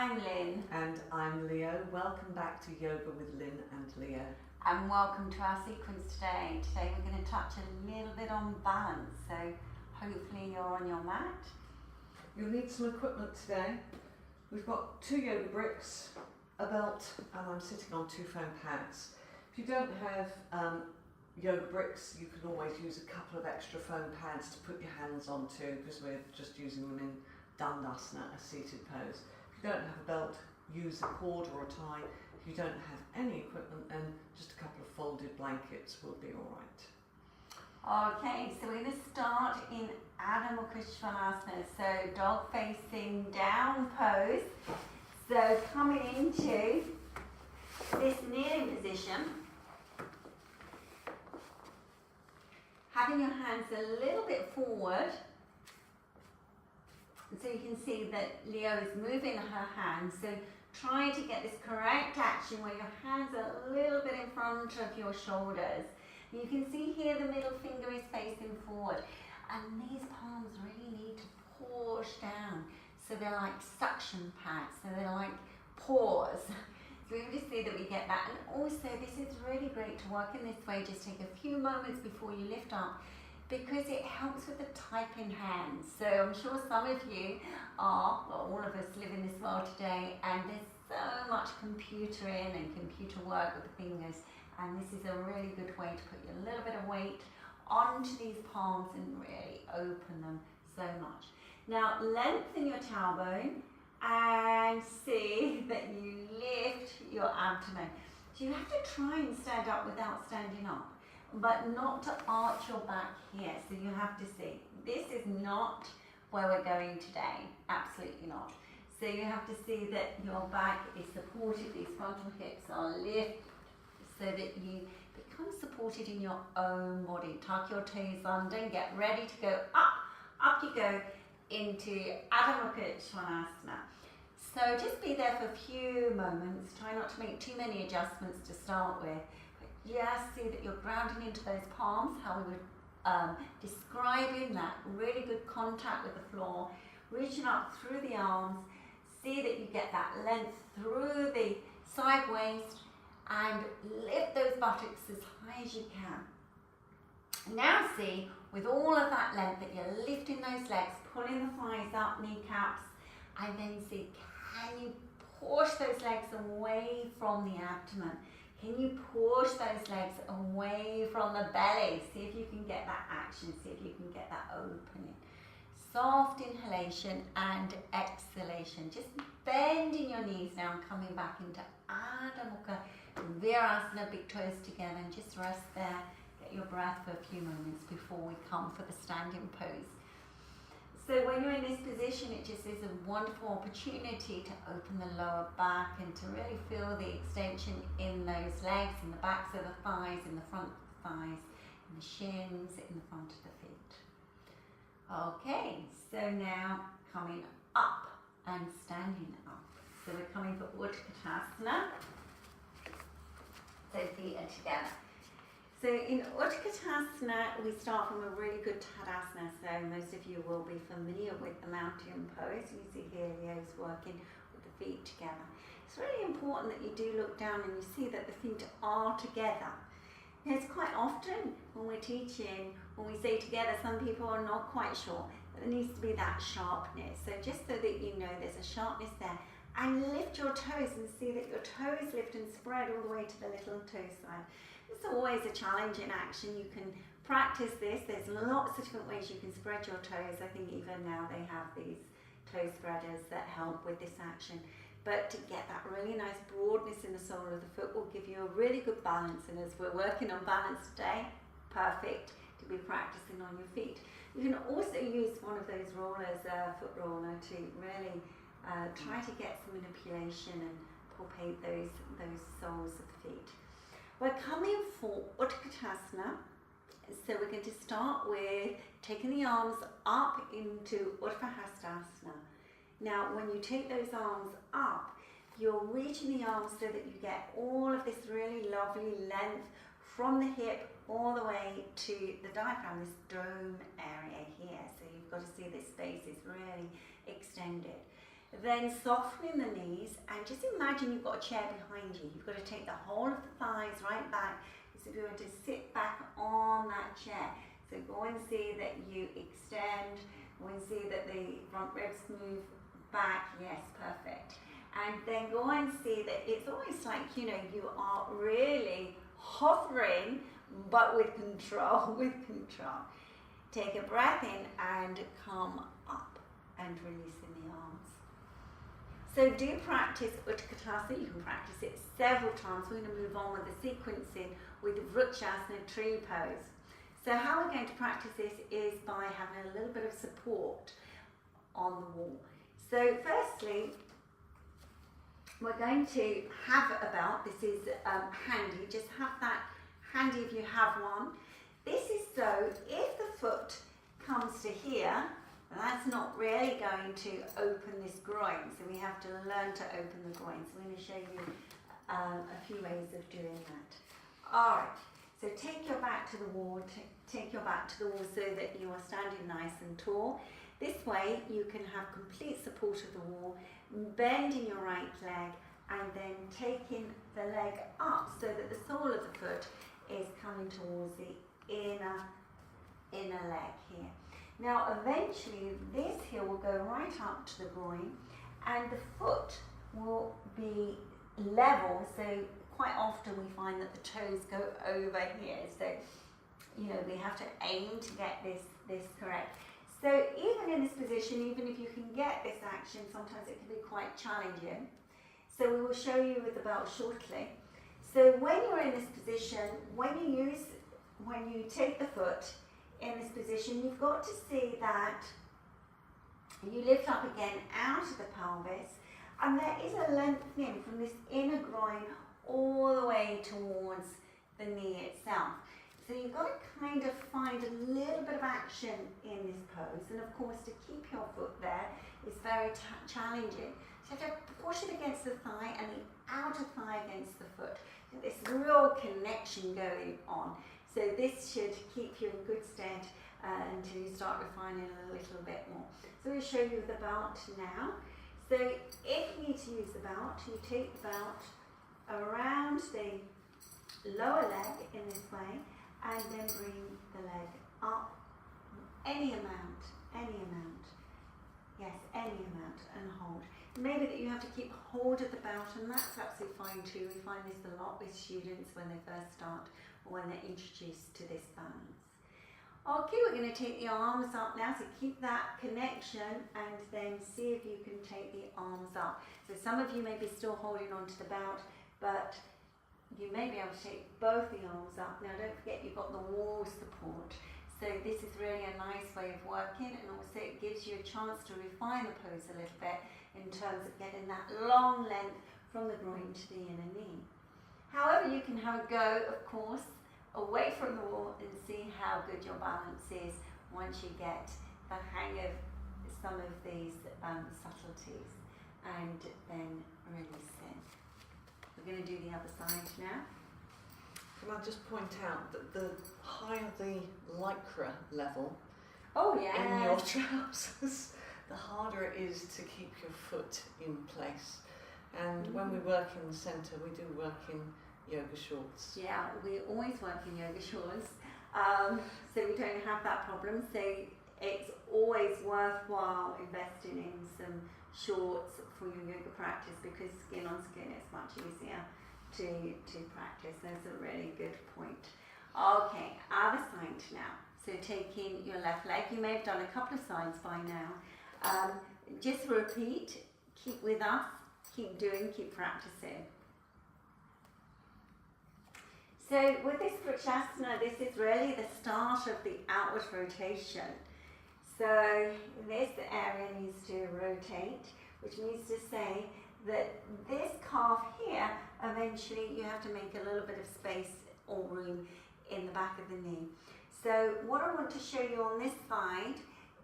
I'm Lin. And I'm Leo. Welcome back to Yoga with Lin and Leo. And welcome to our sequence today. Today we're going to touch a little bit on balance. So hopefully you're on your mat. You'll need some equipment today. We've got 2 yoga bricks, a belt, and I'm sitting on 2 foam pads. If you don't have yoga bricks, you can always use a couple of extra foam pads to put your hands onto, because we're just using them in Dandasana, a seated pose. If you don't have a belt, use a cord or a tie. If you don't have any equipment, then just a couple of folded blankets will be all right. Okay, so we're going to start in Adho, Mukha, Svanasana. So dog facing down pose. So coming into this kneeling position, having your hands a little bit forward. So you can see that Leo is moving her hands. So try to get this correct action where your hands are a little bit in front of your shoulders. You can see here the middle finger is facing forward. And these palms really need to push down. So they're like suction pads. So they're like paws. So we just see that we get that. And also this is really great to work in this way. Just take a few moments before you lift up, because it helps with the typing hands. So I'm sure some of you are, well, all of us live in this world today, and there's so much computering and computer work with the fingers, and this is a really good way to put a little bit of weight onto these palms and really open them so much. Now lengthen your tailbone and see that you lift your abdomen. So you have to try and stand up without standing up, but not to arch your back here. So you have to see, this is not where we're going today, absolutely not. So you have to see that your back is supported, these frontal hips are lifted, so that you become supported in your own body. Tuck your toes under and get ready to go up. Up you go into Adho Mukha Svanasana. So just be there for a few moments. Try not to make too many adjustments to start with. Just see that you're grounding into those palms, how we were describing that really good contact with the floor, reaching up through the arms. See that you get that length through the side waist and lift those buttocks as high as you can. Now see, with all of that length, that you're lifting those legs, pulling the thighs up, kneecaps, and then see, can you push those legs away from the abdomen? Can you push those legs away from the belly? See if you can get that action, see if you can get that opening. Soft inhalation and exhalation. Just bending your knees now and coming back into Adho Mukha, Vrkasana, big toes together, and just rest there. Get your breath for a few moments before we come for the standing pose. So when you're in this position, it just is a wonderful opportunity to open the lower back and to really feel the extension in those legs, in the backs of the thighs, in the front of the thighs, in the shins, in the front of the feet. Okay, so now coming up and standing up. So we're coming for Utkatasana. So feet are together. So in Utkatasana, we start from a really good Tadasana. So most of you will be familiar with the mountain pose. You see here Leo's working with the feet together. It's really important that you do look down and you see that the feet are together. Now, it's quite often when we're teaching, when we say together, some people are not quite sure. But there needs to be that sharpness. So just so that you know there's a sharpness there. And lift your toes and see that your toes lift and spread all the way to the little toe side. It's always a challenging action. You can practice this. There's lots of different ways you can spread your toes. I think even now they have these toe spreaders that help with this action. But to get that really nice broadness in the sole of the foot will give you a really good balance. And as we're working on balance today, perfect to be practicing on your feet. You can also use one of those rollers, foot roller, to really try to get some manipulation and palpate those soles of the feet. We're coming for Utkatasana, so we're going to start with taking the arms up into Vrkasana. Now when you take those arms up, you're reaching the arms so that you get all of this really lovely length from the hip all the way to the diaphragm, this dome area here. So you've got to see this space is really extended. Then softening the knees, and just imagine you've got a chair behind you. You've got to take the whole of the thighs right back as if you were to sit back on that chair. So go and see that you extend, go and see that the front ribs move back. Yes, perfect. And then go and see that it's almost like, you know, you are really hovering, but with control, Take a breath in and come up and releasing the arms. So do practice Utkatasana. You can practice it several times. We're going to move on with the sequencing with Vrkasana tree pose. So how we're going to practice this is by having a little bit of support on the wall. So firstly, we're going to have a belt. This is handy. Just have that handy if you have one. This is so if the foot comes to here, that's not really going to open this groin. So we have to learn to open the groin. So I'm going to show you a few ways of doing that. All right. So take your back to the wall. Take your back to the wall so that you are standing nice and tall. This way you can have complete support of the wall, bending your right leg and then taking the leg up so that the sole of the foot is coming towards the inner leg here. Now eventually this heel will go right up to the groin and the foot will be level, so quite often we find that the toes go over here, so you know we have to aim to get this correct. So even in this position, even if you can get this action, sometimes it can be quite challenging. So we will show you with the belt shortly. So when you're in this position, when you take the foot in this position, you've got to see that you lift up again out of the pelvis, and there is a lengthening from this inner groin all the way towards the knee itself. So you've got to kind of find a little bit of action in this pose, and of course to keep your foot there is very challenging. So you have to push it against the thigh and the outer thigh against the foot. So this real connection going on. So this should keep you in good stead until you start refining a little bit more. So we'll show you the belt now. So if you need to use the belt, you take the belt around the lower leg in this way, and then bring the leg up any amount, yes, any amount, and hold. Maybe that you have to keep hold of the belt, and that's absolutely fine too. We find this a lot with students when they first start or when they're introduced to this balance. Okay, we're going to take the arms up now, so keep that connection and then see if you can take the arms up. So some of you may be still holding on to the belt, but you may be able to take both the arms up. Now don't forget you've got the wall support. So this is really a nice way of working, and also it gives you a chance to refine the pose a little bit in terms of getting that long length from the groin to the inner knee. However, you can have a go, of course, away from the wall and see how good your balance is once you get the hang of some of these subtleties, and then release in. We're going to do the other side now. Can I just point out that the higher the lycra level in your trousers, the harder it is to keep your foot in place. And when we work in the centre, we do work in yoga shorts. Yeah, we always work in yoga shorts, so we don't have that problem. So it's always worthwhile investing in some shorts for your yoga practice, because skin on skin is much easier to practice. That's a really good point. Okay, other side now. So taking your left leg, you may have done a couple of sides by now. Just repeat, keep with us, keep doing, keep practicing. So with this Vrkasana, this is really the start of the outward rotation. So this area needs to rotate, which means to say that this calf here, eventually you have to make a little bit of space or room in the back of the knee. So what I want to show you on this side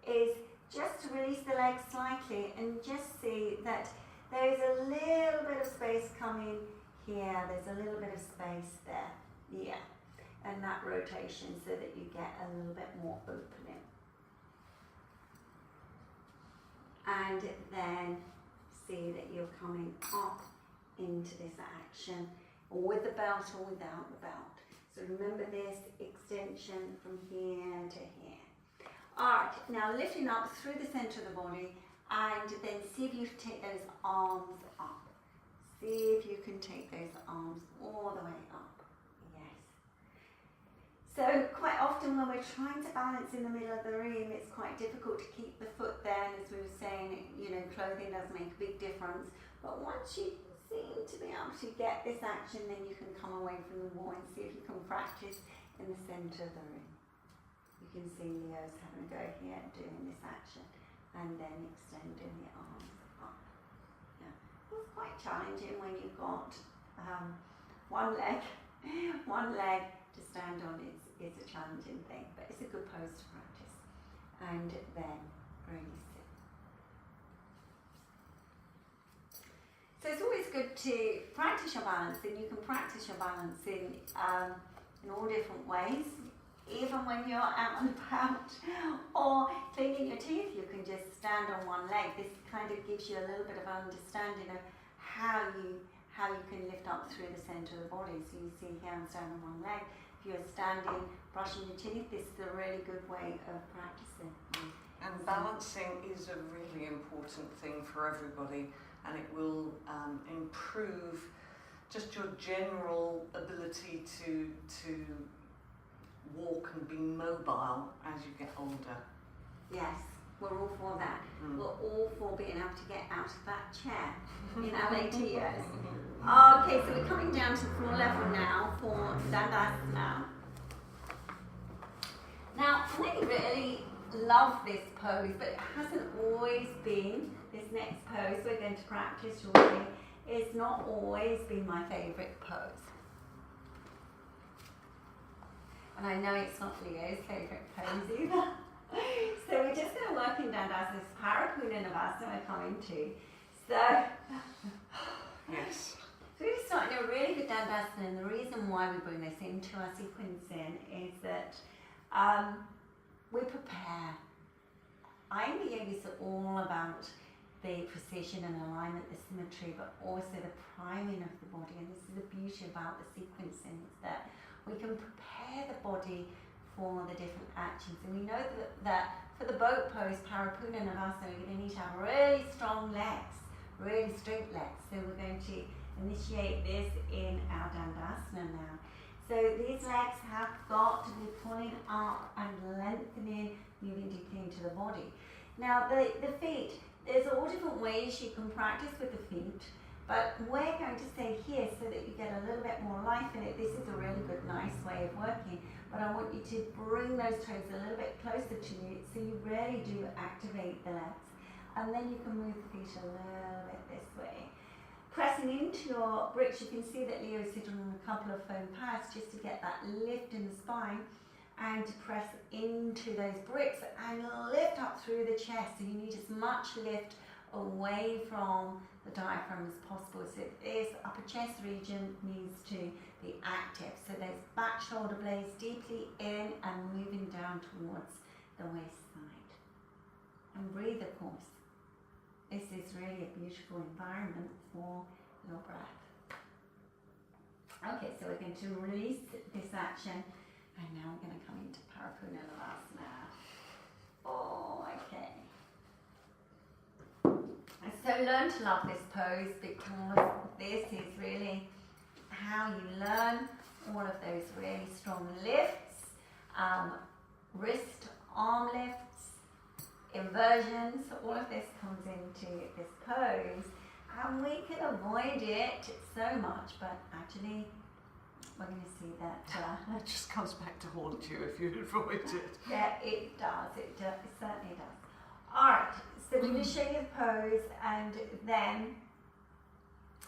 is just to release the leg slightly and just see that there is a little bit of space coming here, there's a little bit of space there, yeah, and that rotation so that you get a little bit more opening. And then see that you're coming up into this action, or with the belt or without the belt. So remember this extension from here to here. Alright, now lifting up through the centre of the body, and then see if you can take those arms up. See if you can take those arms all the way up. Yes. So quite often when we're trying to balance in the middle of the room, it's quite difficult to keep the foot there, and as we were saying, you know, clothing does make a big difference. But once you seem to be able to get this action, then you can come away from the wall and see if you can practice in the centre of the room. You can see Leo's having a go here, doing this action, and then extending the arms up. Yeah. It's quite challenging when you've got one leg to stand on. It's a challenging thing, but it's a good pose to practice. And then release it. So it's always good to practice your balance, and you can practice your balance in all different ways. Even when you're out and about or cleaning your teeth, you can just stand on one leg. This kind of gives you a little bit of understanding of how you can lift up through the centre of the body. So you see here I'm standing on one leg. If you're standing, brushing your teeth, this is a really good way of practicing. And balancing is a really important thing for everybody, and it will improve just your general ability to walk and be mobile as you get older. Yes, we're all for that. We're all for being able to get out of that chair in our later years. Okay, so we're coming down to floor level now for Dandasana. Now, I really love this pose, but it hasn't always been. This next pose we're going to practice shortly, it's not always been my favourite pose. And I know it's not Leo's favourite pose either. So we're just going to work in Dandasana. This Parpuna Navasana we're coming to. So, yes. So we're starting a really good Dandasana, and the reason why we bring this into our sequencing is that we prepare. Iyengar Yoga is all about the precision and alignment, the symmetry, but also the priming of the body. And this is the beauty about the sequencing, is that we can prepare the body for the different actions. And we know that for the boat pose, Parpuna Navasana, you're going to need to have really strong legs, really straight legs. So we're going to initiate this in our Dandasana now. So these legs have got to be pulling up and lengthening, moving deeply into the body. Now the feet, there's all different ways you can practice with the feet, but we're going to stay here so that you get a little bit more life in it. This is a really good, nice way of working, but I want you to bring those toes a little bit closer to you so you really do activate the legs. And then you can move the feet a little bit this way. Pressing into your bricks, you can see that Leo is sitting on a couple of foam pads just to get that lift in the spine, and to press into those bricks and lift up through the chest. So you need as much lift away from the diaphragm as possible. So this upper chest region needs to be active. So those back shoulder blades deeply in and moving down towards the waist side. And breathe, of course. This is really a beautiful environment for your breath. Okay, so we're going to release this action, and now we're going to come into Parpuna Navasana. Oh, okay. And so learn to love this pose, because this is really how you learn all of those really strong lifts, wrist, arm lifts, inversions. All of this comes into this pose, and we can avoid it so much, but actually we're going to see that it just comes back to haunt you if you avoid it. yeah, it does. It certainly does. Alright, so we're going to show you the pose, and then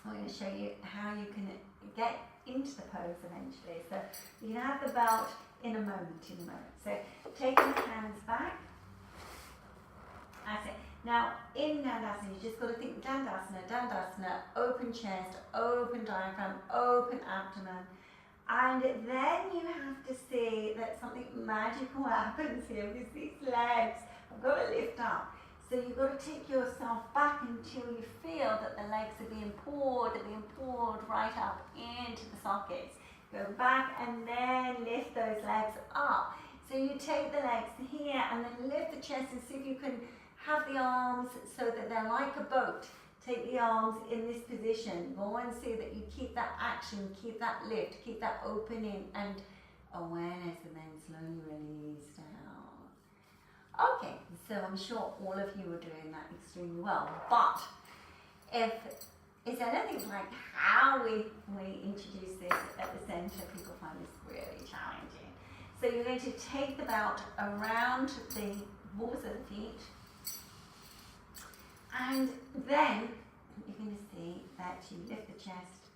we're going to show you how you can get into the pose eventually. So you can have the belt in a moment. So taking the hands back. That's it. Now in Dandasana, you just got to think Dandasana, open chest, open diaphragm, open abdomen. And then you have to see that something magical happens here, because these legs have got to lift up. So you've got to take yourself back until you feel that the legs are being pulled right up into the sockets. Go back and then lift those legs up. So you take the legs here and then lift the chest and see if you can have the arms so that they're like a boat. Take the arms in this position. Go and see that you keep that action, keep that lift, keep that opening and awareness, and then slowly release down. Okay, so I'm sure all of you are doing that extremely well. But if it's anything like how we introduce this at the center, people find this really challenging. So you're going to take the belt around the balls of the feet. And then you're going to see that you lift the chest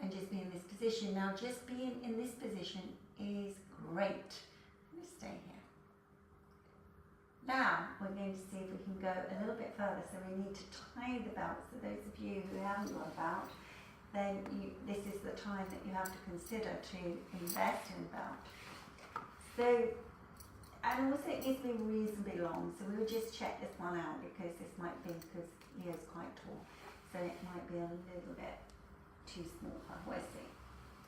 and just be in this position. Now just being in this position is great. Just stay here. Now we're going to see if we can go a little bit further. So we need to tie the belt. So those of you who haven't got a belt, then this is the time that you have to consider to invest in a belt. So, and also it needs to be reasonably long, so we will just check this one out because this might be, because Leo's quite tall, so it might be a little bit too small for her. We'll see.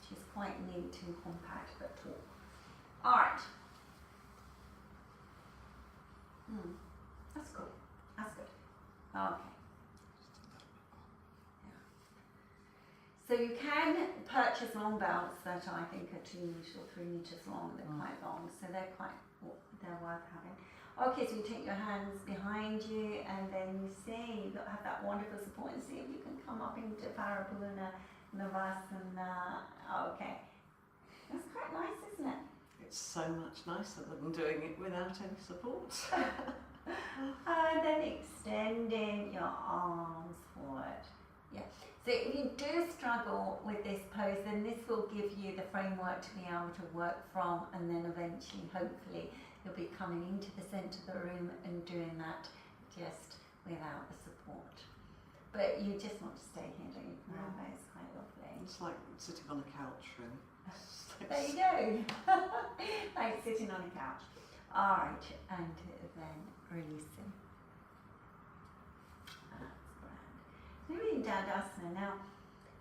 She's quite neat and compact but tall. Alright. That's cool. That's good. Okay. Yeah. So you can purchase long belts that I think are 2 meters or 3 meters long. They're quite long, so they're worth having. Okay, so you take your hands behind you and then you see you've got to have that wonderful support and see if you can come up into Parpuna, Navasana. Okay. That's quite nice, isn't it? It's so much nicer than doing it without any support. And then extending your arms forward. Yeah. So if you do struggle with this pose, then this will give you the framework to be able to work from, and then eventually, hopefully, you'll be coming into the centre of the room and doing that just without the support. But you just want to stay here, don't you? Remember, it's quite lovely. It's like sitting on a couch, really. There you go. Like sitting on a couch. Alright, and then releasing. That's grand. Maybe in Dandasana. Now,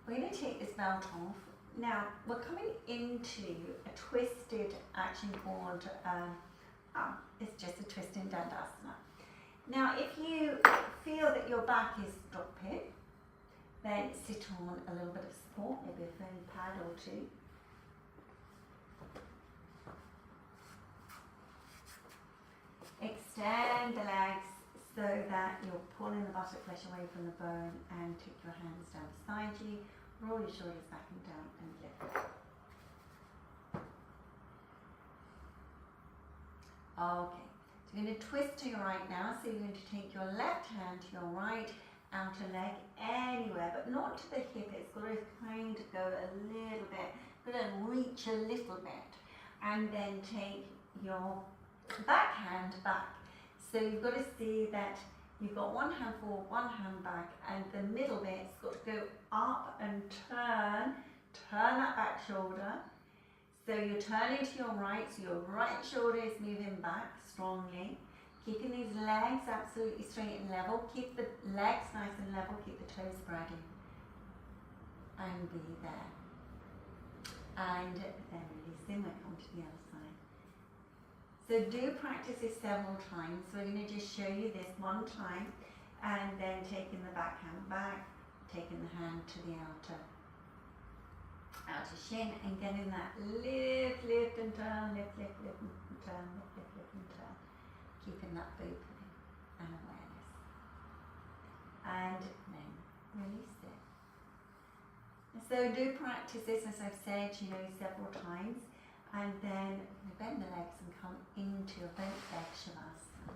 we're going to take this belt off. Now, we're coming into a twisted action called, it's just a twist in Dandasana. Now, if you feel that your back is dropping, then sit on a little bit of support, maybe a foam pad or two. Extend the legs so that you're pulling the buttock flesh away from the bone, and take your hands down beside you, roll your shoulders back and down and lift. Okay, so you're going to twist to your right now, so you're going to take your left hand to your right outer leg anywhere, but not to the hip. It's got to kind of go a little bit, got to reach a little bit, and then take your back hand back. So you've got to see that you've got one hand forward, one hand back, and the middle bit's got to go up and turn that back shoulder. So you're turning to your right, so your right shoulder is moving back strongly, keeping these legs absolutely straight and level. Keep the legs nice and level, keep the toes spreading, and be there. And then releasing, we'll come to the other side. So do practice this several times. So we're going to just show you this one time, and then taking the back hand back, taking the hand to the outer shin, and getting that lift and turn, lift and turn, lift and turn. Keeping that opening and awareness. And then release it. So do practice this, as I've said, several times. And then bend the legs and come into a bent leg Shavasana.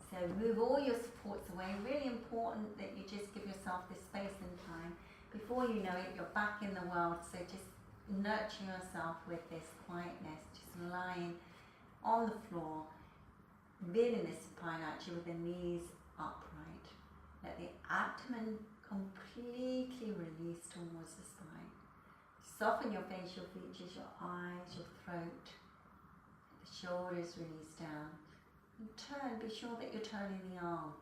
So move all your supports away. Really important that you just give yourself this space and time. Before you know it, you're back in the world. So just nurture yourself with this quietness, just lying on the floor, being in this supine actually with the knees upright. Let the abdomen completely release towards the spine. Soften your facial features, your eyes, your throat. The shoulders release down. And turn, be sure that you're turning the arm.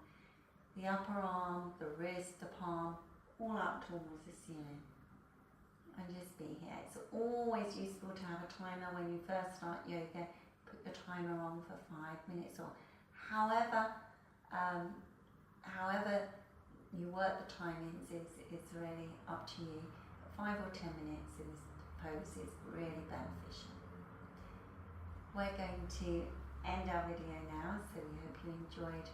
The upper arm, the wrist, the palm, all up towards the ceiling. And just be here. It's always useful to have a timer when you first start yoga. Put your timer on for 5 minutes or however you work the timings is really up to you. 5 or 10 minutes in this pose is really beneficial. We're going to end our video now, so we hope you enjoyed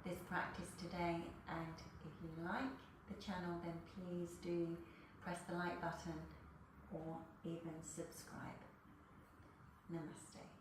this practice today, and if you like the channel, then please do press the like button or even subscribe. Namaste.